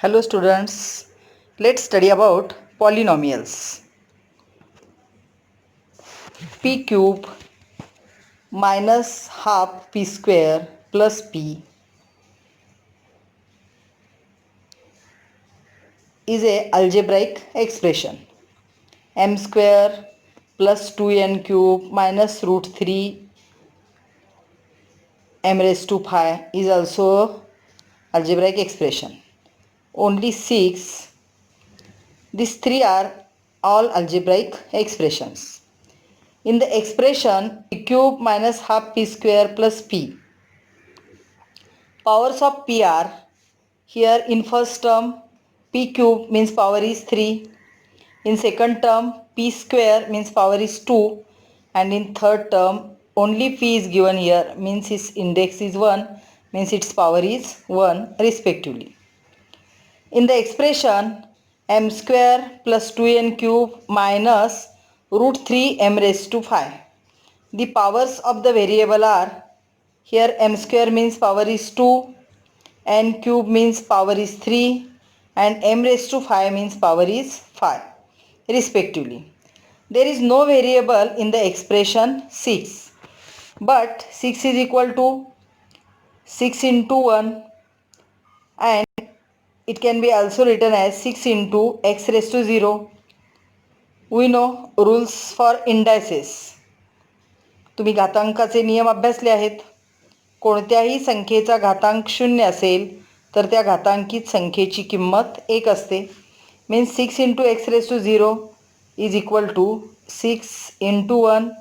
Hello students, let's study about polynomials. P cube minus half p square plus p is a algebraic expression. M square plus 2n cube minus root 3 m raised to pi is also algebraic expression. Only 6. These three are all algebraic expressions. In the expression p cube minus half p square plus p, powers of p are here in first term p cube means power is 3, in second term p square means power is 2, and in third term only p is given here means its index is 1 means its power is 1 respectively. In the expression m square plus 2n cube minus root 3 m raised to 5, the powers of the variable are here m square means power is 2, n cube means power is 3, and m raised to 5 means power is 5 respectively. There is no variable in the expression 6, but 6 is equal to 6 into 1, and it can be also written as 6 into x raised to 0. We know rules for indices. तुम्ही घातांकाचे नियम अभ्यासले आहेत. कोणत्याही संख्येचा घातांक 0 असेल तर त्या घातांकित संख्येची किंमत 1 असते. Means 6 into x raised to 0 is equal to 6 into 1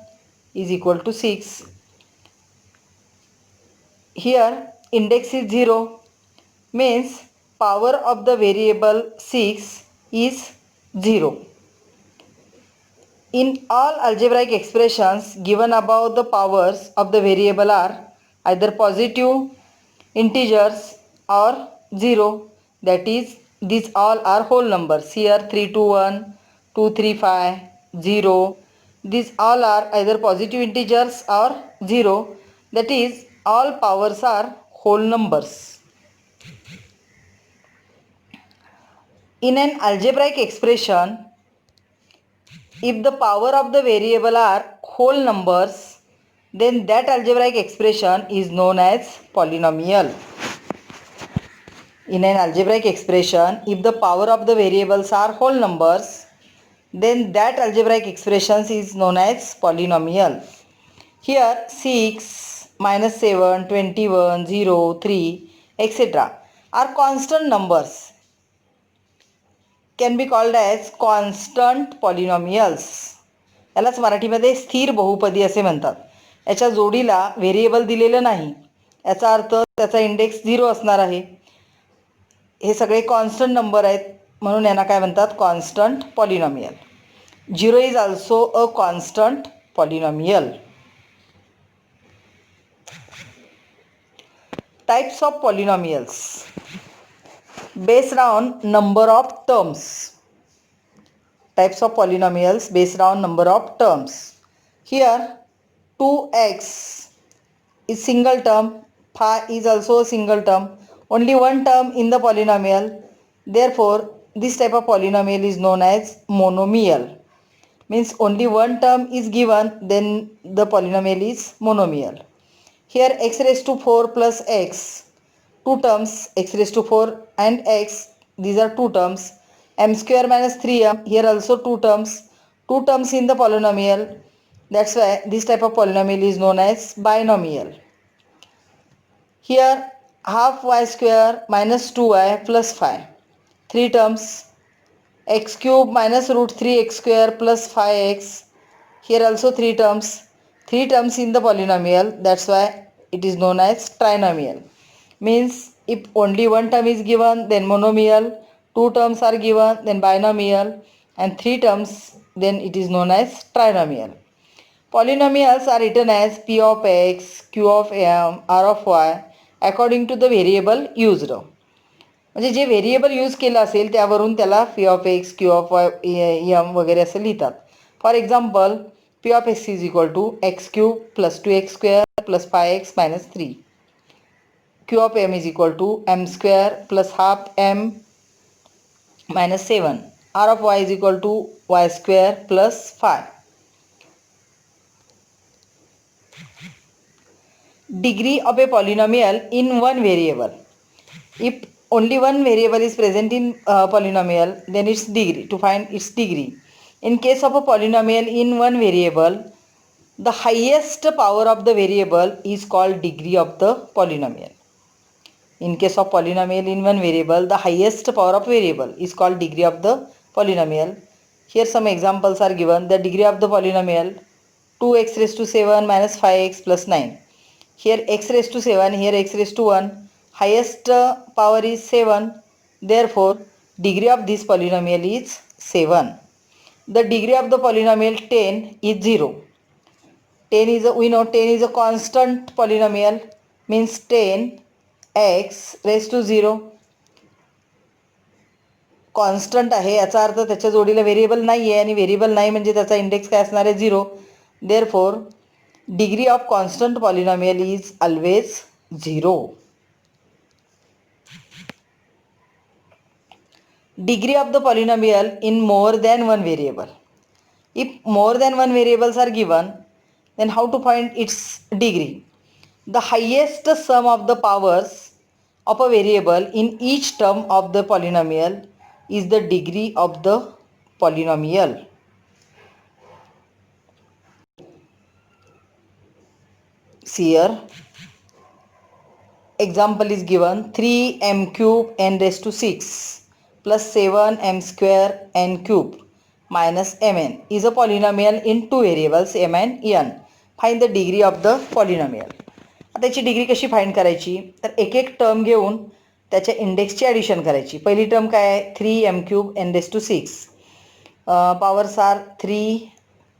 is equal to 6. Here index is 0 means power of the variable 6 is 0. In all algebraic expressions given above, the powers of the variable are either positive integers or 0, that is these all are whole numbers. Here 321, 235, 0, these all are either positive integers or 0, that is all powers are whole numbers. In an algebraic expression, if the power of the variable are whole numbers, then that algebraic expression is known as polynomial. In an algebraic expression, if the power of the variables are whole numbers, then that algebraic expression is known as polynomial. Here 6, minus 7, 21, 0, 3, etc. are constant numbers, can be called as constant polynomials. यालाच मराठीमध्ये स्थिर बहुपदी असे म्हणतात. याच्या जोडीला variable दिलेलं नाही, याचा अर्थ त्याचा इंडेक्स 0 असणार आहे. हे सगळे कॉन्स्टंट नंबर आहेत म्हणून यांना काय म्हणतात, constant polynomial. 0 is also a constant polynomial. Types of polynomials based on number of terms. Types of polynomials based on number of terms. Here 2x is single term, phi is also a single term, only one term in the polynomial. Therefore this type of polynomial is known as monomial. Means only one term is given, then the polynomial is monomial. Here x raised to 4 plus x, two terms, x raised to 4 and x, these are two terms. M square minus 3m, here also two terms in the polynomial. That's why this type of polynomial is known as binomial. Here half y square minus 2y plus 5, three terms. X cube minus root 3x square plus 5x, here also three terms in the polynomial. That's why it is known as trinomial. Means if only one term is given, then monomial, two terms are given, then binomial, and three terms, then it is known as trinomial. Polynomials are written as p of x, q of m, r of y according to the variable used. म्हणजे जे variable use केलं असेल त्यावरून त्याला P of X, Q of Y, M वगैरे असं लिहितात. For example P of X is equal to X cube plus 2x square plus 5x minus 3. Q of m is equal to m square plus half m minus 7. R of y is equal to y square plus 5. Degree of a polynomial in one variable. If only one variable is present in polynomial, then its degree, to find its degree. In case of a polynomial in one variable, the highest power of the variable is called degree of the polynomial. In case of polynomial in one variable, the highest power of variable is called degree of the polynomial. Here some examples are given. The degree of the polynomial 2x raised to 7 minus 5x plus 9. Here x raised to 7, here x raised to 1. Highest power is 7. Therefore, degree of this polynomial is 7. The degree of the polynomial 10 is 0. 10 is we know 10 is a constant polynomial, means 10 x raised to 0 constant आहे, याचा अर्थ त्याच्या जोडीला variable नाही आहे आणि variable नाही म्हणजे त्याचा इंडेक्स काय असणार आहे 0. Therefore degree of constant polynomial is always 0. Degree of the polynomial in more than one variable. If more than one variables are given, then how to find its degree? The highest sum of the powers of a variable in each term of the polynomial is the degree of the polynomial. See here, example is given 3m cube n raised to 6 plus 7m square n cube minus mn is a polynomial in two variables m and n. Find the degree of the polynomial. आता याची degree कशी find करायची, तर एक एक term घेऊन त्याच्या इंडेक्सची addition करायची. पहिली टर्म काय आहे 3m cube n raised to 6. Powers are 3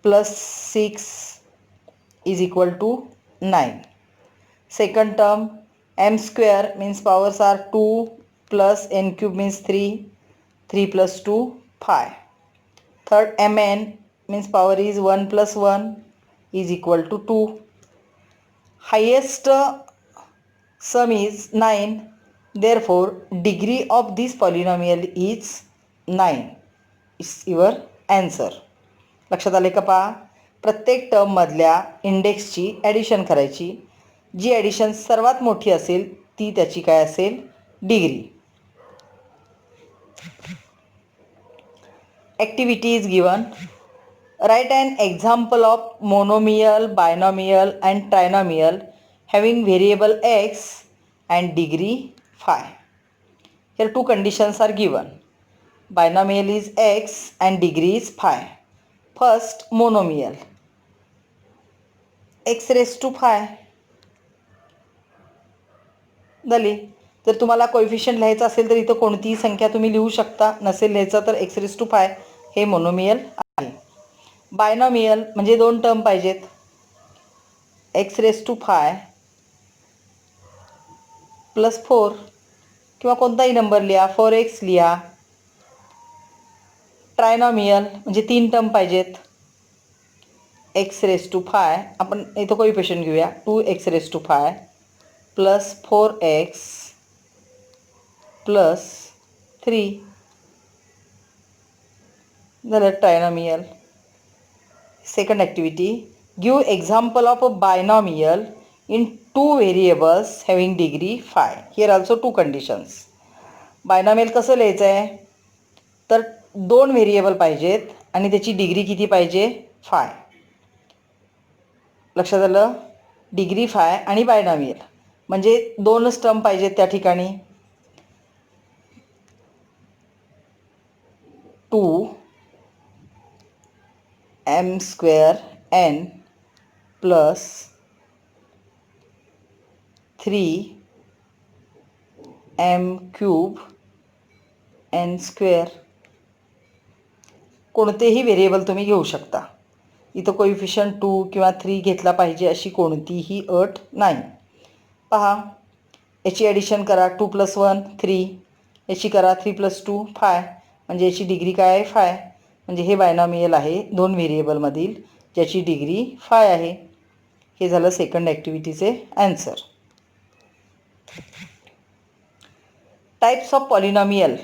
plus 6 is equal to 9. Second term m square means powers are 2 plus n cube means 3. 3 plus 2 5. Third mn means power is 1 plus 1 is equal to 2. Highest sum is 9. Therefore degree of this polynomial is 9. It's your answer. लक्षात आले का पहा, प्रत्येक टर्ममधल्या इंडेक्सची addition करायची. जी addition सर्वात मोठी असेल ती त्याची काय असेल, degree. Activity is given. Write an example of monomial, binomial and trinomial having variable x and degree phi. Here two conditions are given. Binomial is x and degree is phi. First, monomial x raised to phi झाली. जर तुम्हाला coefficient लिहायचं असेल तर इथं कोणतीही संख्या तुम्ही लिहू शकता, नसेल लिहायचं तर x raised to phi हे मोनोमियल आहे. बायनॉमियल म्हणजे दोन टर्म पाहिजेत, x raised to phi plus 4 किंवा कोणताही नंबर लिहा, 4x लिहा. ट्रायनॉमियल म्हणजे तीन टर्म पाहिजेत, x raised to phi आपण इथं कोएफिशियंट घेऊया 2x raised to phi plus 4x plus 3 झालं trinomial. Second activity, give example of a binomial in two variables having degree phi. Here also two conditions. Binomial कसं लिहायचं आहे, तर दोन variable पाहिजेत आणि त्याची डिग्री किती पाहिजे, phi. लक्षात आलं, डिग्री phi आणि बायनॉमियल म्हणजे दोनच टर्म पाहिजेत त्या ठिकाणी. 2m square n plus 3m cube n square. कोणतेही व्हेरिएबल तुम्ही घेऊ शकता, इथं कोएफिशियंट 2 किंवा 3 घेतला पाहिजे अशी कोणतीही अट नाही. पहा, याची ॲडिशन करा 2 plus 1 3, याची करा 3 plus 2 5, म्हणजे याची डिग्री काय आहे, phi. म्हणजे हे बायनॉमियल आहे दोन व्हेरिएबलमधील ज्याची डिग्री phi आहे. हे झालं सेकंड ॲक्टिव्हिटीचे answer. Types of polynomial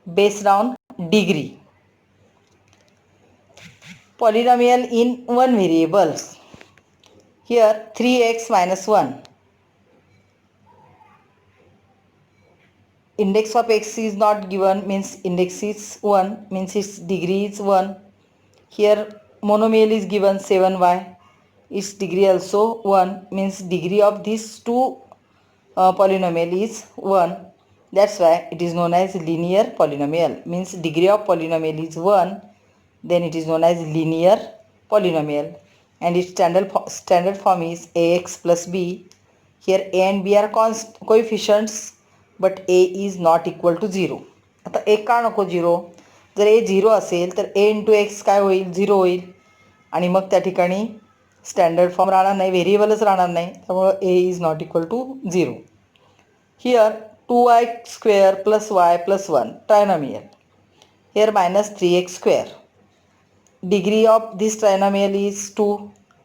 based on degree. Polynomial in one variable. Here 3x minus 1. Index of x is not given, means index is 1, means its degree is 1. Here monomial is given 7y. Its degree also 1, means degree of these two polynomial is 1. That's why it is known as linear polynomial. Means degree of polynomial is 1, then it is known as linear polynomial. And its standard form is ax plus b. Here a and b are coefficients, but a is not equal to 0. आता a का नको 0? जर a 0 असेल तर a into x काय होईल? 0 होईल. आणि मग त्या ठिकाणी स्टँडर्ड फॉर्म राहणार नाही, व्हेरिएबलच राहणार नाही. त्यामुळं a is not equal to 0. Here 2y square plus y plus 1 trinomial. Here minus 3x square. Degree of this trinomial is 2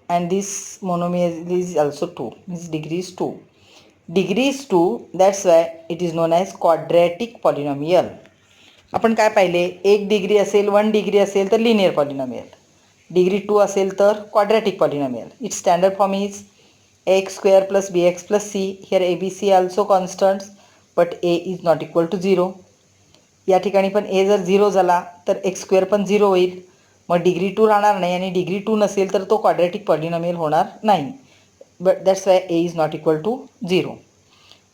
and this monomial is also 2. Means degree is 2. Degree is 2, that's why it is known as quadratic polynomial. आपण काय पाहिले? 1 degree असेल, 1 degree असेल तर linear polynomial. Degree 2 असेल तर quadratic polynomial. It's standard form is ax square plus bx plus c. Here a b c also constants, but a is not equal to 0. या ठिकाणी पण a जर 0 झाला तर x स्क्वेअर पण 0 होईल. मग डिग्री 2 राहणार नाही आणि डिग्री 2 नसेल तर तो क्वाड्रॅटिक पॉलिनॉमियल होणार नाही. But that's why a is not equal to 0.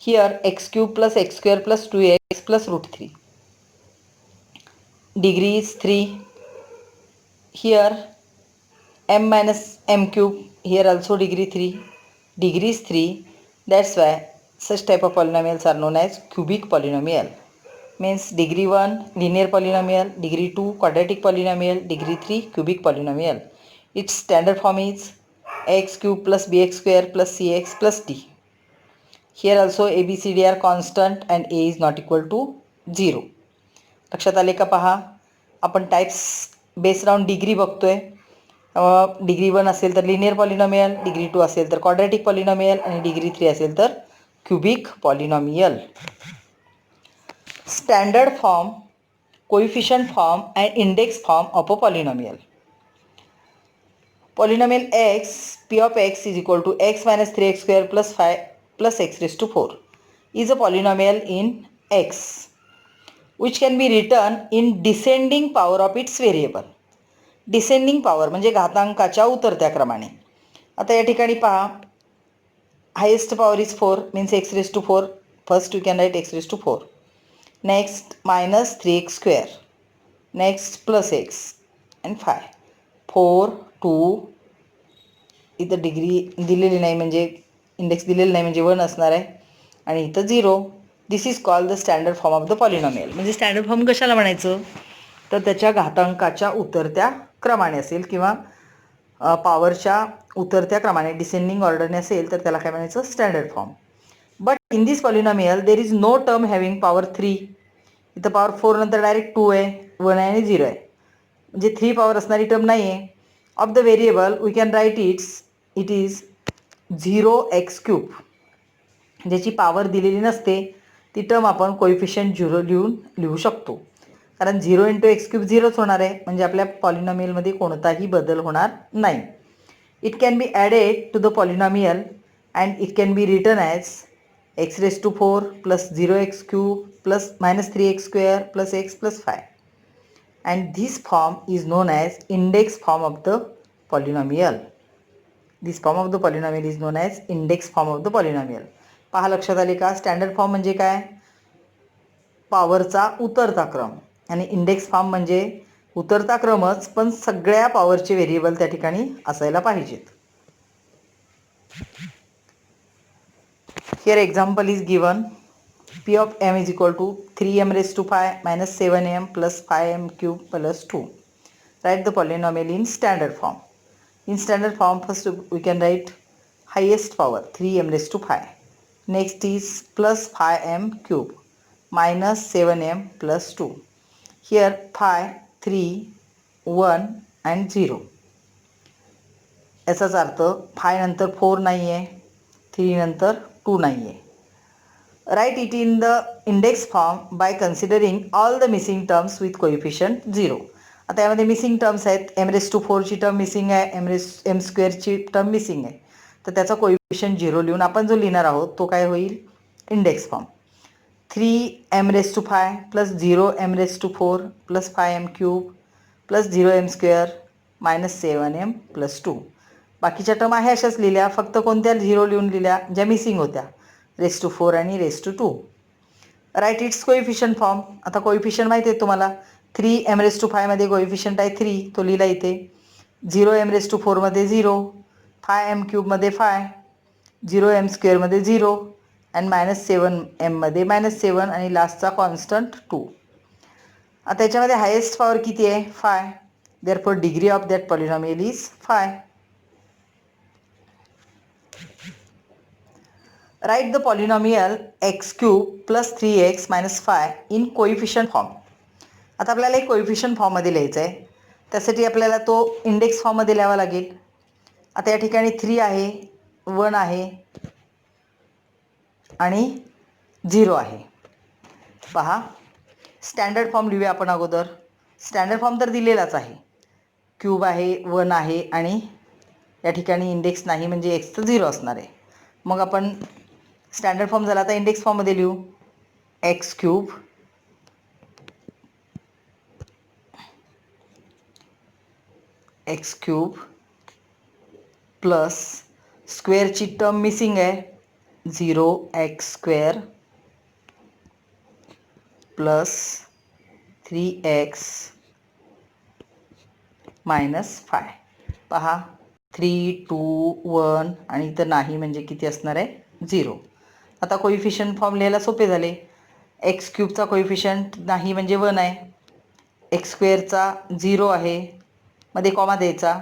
Here X cube plus X square plus 2x plus √3. Degree is 3. Here m minus m cube. Here also degree 3. Degree is 3. That's why such type of polynomials are known as cubic polynomial. Means degree 1 linear polynomial, degree 2 quadratic polynomial, degree 3 cubic polynomial. Its standard form is x cube plus bx square plus cx plus d. Here also a b c d are constant and a is not equal to 0. लक्षात आले का? पहा, आपण types based on degree बघतोय. Degree 1 असेल तर linear polynomial, degree 2 असेल तर क्वाड्रॅटिक पॉलिनॉमियल आणि डिग्री 3 असेल तर cubic polynomial. Standard form, coefficient form and index form of a polynomial. Polynomial x p of x is equal to x minus 3x square plus 5 plus x raised to 4 is a polynomial in x which can be written in descending power of its variable. Descending power म्हणजे घातांकाच्या उतरत्या क्रमाने. आता या ठिकाणी पहा, highest power is 4, means x raise to 4. First you can write x raise to 4. Next minus 3x square. Next plus x and 5. 4 2. इथं degree दिलेली नाही म्हणजे इंडेक्स दिलेली नाही म्हणजे 1 असणार आहे आणि इथं 0. This is called the standard form of the polynomial. म्हणजे स्टँडर्ड फॉर्म कशाला म्हणायचं? तर त्याच्या घातांकाच्या उतरत्या क्रमाने असेल किंवा पॉवरच्या उतरत्या क्रमाने डिसेंडिंग ऑर्डरने असेल तर त्याला काय म्हणायचं? Standard form. But in this polynomial there is no term having power 3. इथं पॉवर 4 नंतर डायरेक्ट 2 आहे, 1 आहे आणि 0 आहे, म्हणजे 3 पॉवर असणारी टर्म नाही आहे. Of the variable we can write it is 0x cube. ज्याची पॉवर दिलेली नसते ती टर्म आपण कोइफिशियंट 0 लिहू शकतो. कारण 0 इंटू एक्स क्यूब 0च होणार आहे, म्हणजे आपल्या पॉलिनॉमियलमध्ये कोणताही बदल होणार नाही. It can be added to the polynomial and it can be written as x raise to 4 plus 0x cube plus minus 3x square plus x plus 5. And this form is known as index form of the polynomial. This form of the polynomial is known as index form of the polynomial. पहा, लक्षात आले का? Standard form म्हणजे काय? पॉवरचा उतरता क्रम. आणि index form म्हणजे उतरता क्रमच पण सगळ्या पॉवरचे व्हेरिएबल त्या ठिकाणी असायला पाहिजेत. Here example is given. p of m is equal to 3m raised to 5 minus 7m plus 5m cube plus 2. Write the polynomial in standard form. In standard form, first we can write highest power 3m raised to 5. Next is plus 5m cube minus 7m plus 2. Here 5, 3, 1 and 0. याचाच अर्थ 5 नंतर 4 नाही आहे, 3 नंतर 2 नाही आहे. Write it in the index form by considering all the missing terms with coefficient 0. आता यामध्ये मिसिंग टर्म्स आहेत. m⁴ ची टर्म मिसिंग आहे, m² ची टर्म मिसिंग आहे. तर त्याचा कोएफिशिएंट 0 लिहून आपण जो लिहिणार आहोत तो काय होईल, index form. 3m⁵ plus 0m⁴ plus 5m³ plus 0m² minus 7m plus 2. बाकीच्या टर्म आहे अशाच लिहिल्या, फक्त कोणत्या 0 लिहून लिहिल्या, ज्या मिसिंग होत्या, r⁴ आणि r⁴. Write its coefficient form. आता कोएफिशिएंट माहिती आहे तुम्हाला. 3m⁵ मध्ये कोएफिशिएंट आहे 3, तो लिहिला इथे. 0m⁴ मध्ये 0, 5m³ मध्ये 5, 0m² मध्ये 0 आणि मायनस 7m मध्ये -7 आणि लास्टचा कॉन्स्टंट 2. आता याच्यामध्ये हायेस्ट पॉवर किती आहे, 5. Therefore degree of that polynomial is 5. Write the polynomial x³ plus 3x minus 5 in coefficient form. आता आपल्याला एक कोइफिशियंट फॉर्ममध्ये लिहायचं आहे. त्यासाठी आपल्याला तो इंडेक्स फॉर्ममध्ये लिहावा लागेल. आता या ठिकाणी 3 आहे, 1 आहे आणि 0 आहे. पहा, स्टँडर्ड फॉर्म लिहूया आपण अगोदर. स्टँडर्ड फॉर्म तर दिलेलाच आहे. क्यूब आहे, 1 आहे आणि या ठिकाणी इंडेक्स नाही म्हणजे x तर 0 असणार आहे. मग आपण स्टँडर्ड फॉर्म झाला. आता इंडेक्स फॉर्ममध्ये लिहू. x³ प्लस स्क्वेअरची टर्म मिसिंग आहे 0x² प्लस 3x मायनस 5. पहा, 3, 2, 1 आणि इथं नाही म्हणजे किती असणार आहे, 0. आता कोइफिशियंट फॉर्म लिहायला सोपे झाले. x³ कोइफिशियंट नाही म्हणजे 1 आहे, x² 0 आहे, मध्ये कॉमा द्यायचा,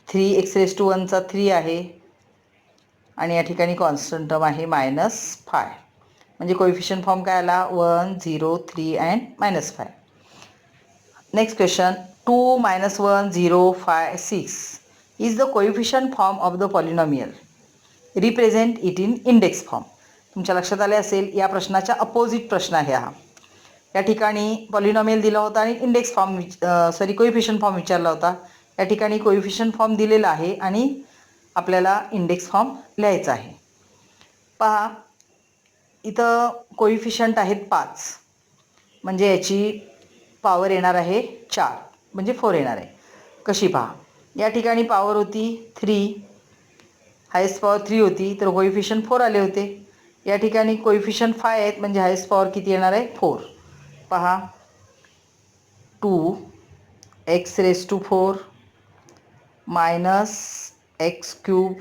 3x⁻⁴ 3 आहे आणि या ठिकाणी कॉन्स्टंट टर्म आहे -5. म्हणजे कोइफिशियंट फॉर्म काय आला, 1, 0, 3 and -5. Next question. 2 - 1 0 5 6 is the coefficient form of the polynomial. Represent it in index form. तुमच्या लक्षात आले असेल, या प्रश्नाच्या अपोजिट प्रश्न आहे हा. या ठिकाणी पॉलिनॉमियल दिला होता आणि इंडेक्स फॉर्म कोइफिशियंट फॉर्म विचारला होता. या ठिकाणी कोइफिशियंट फॉर्म दिलेला आहे आणि आपल्याला इंडेक्स फॉर्म लिहायचा आहे. पहा, इथं कोइफिशियंट आहेत 5, म्हणजे याची पॉवर येणार आहे 4, म्हणजे 4 येणार आहे. कशी पहा, या ठिकाणी पॉवर होती 3, हायेस्ट पॉवर 3 होती, तर कोइफिशियंट 4 आले होते. या ठिकाणी कोइफिशियंट 5 आहेत, म्हणजे हायेस्ट पॉवर किती येणार आहे, 4. पहा, 2x⁴ minus x³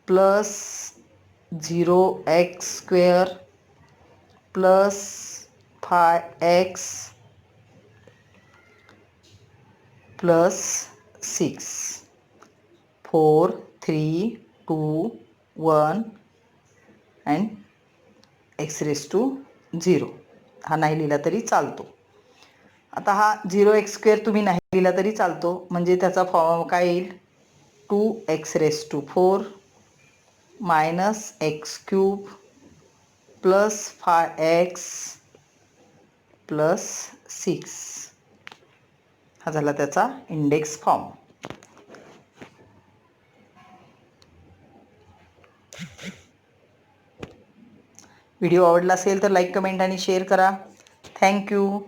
plus 0x² plus 5x plus 6. 4, 3, 2, 1 and x⁻⁴. हा नाही लिहिला तरी चालतो. आता हा 0x² तुम्ही नाही लिहिला तरी चालतो, म्हणजे त्याचा फॉर्म काय येईल, 2x⁻⁴ minus x³ plus 5x plus 6. हा झाला त्याचा इंडेक्स फॉर्म. व्हिडिओ आवडला असेल तर लाईक, कमेंट आणि शेअर करा. थँक्यू.